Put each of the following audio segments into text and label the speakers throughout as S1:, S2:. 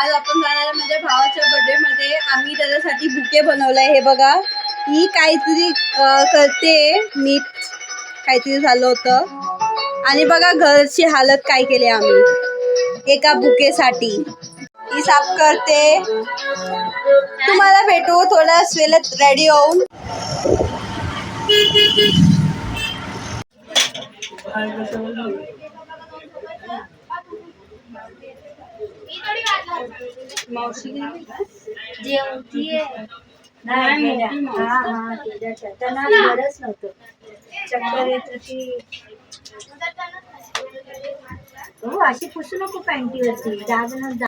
S1: आज आपण जाणार म्हणजे भावाच्या बर्थडे मध्ये आम्ही त्याच्यासाठी बुके बनवलाय. हे बघा, ही काहीतरी करते, नीट काहीतरी झालं होतं आणि बघा घरची हालत काय केली आम्ही एका बुकेसाठी. ही साफ करते. तुम्हाला भेटू थोड्या वेळात रेडी होऊन. मावशी
S2: जेवतीये नाही त्यांना गरज नव्हतं. चक्कर येत होती. हो अशी पुसू नको पॅन्टीवरती. जाग ना जा.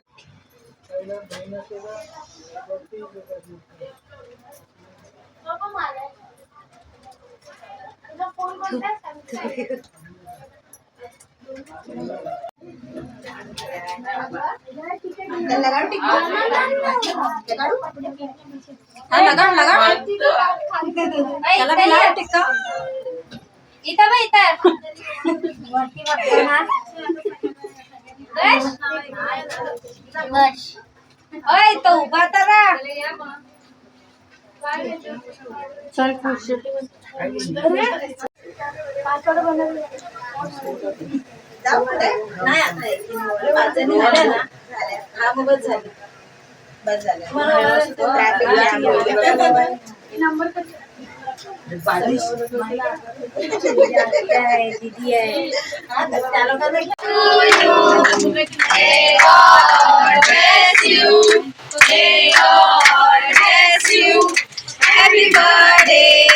S1: तो उभा तर
S2: दीदी आहे.
S1: Happy birthday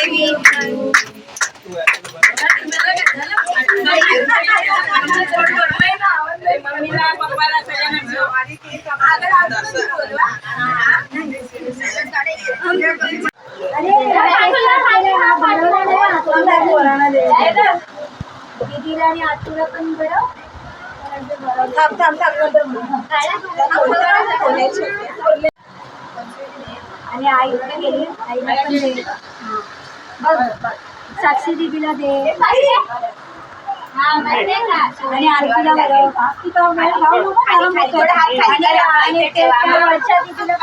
S2: दीदीला आणि आतूला पण बरं. आणि आईला गेली. आईला पण दे. बघ साक्षी दीदीला दे आणि आरतीला बरं. वरच्या दीदीला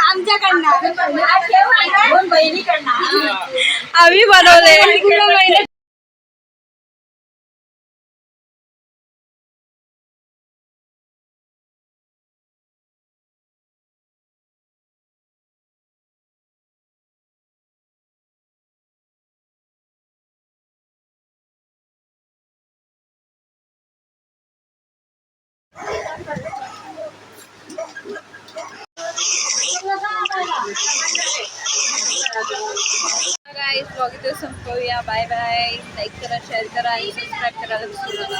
S1: आमच्याकडनं बहिणीकडनं आम्ही बनवले. गाइस, ब्लॉग इथे संपवूया. Bye bye. लाईक करा, शेअर करा आणि सबस्क्राईब करायला विसरू नका.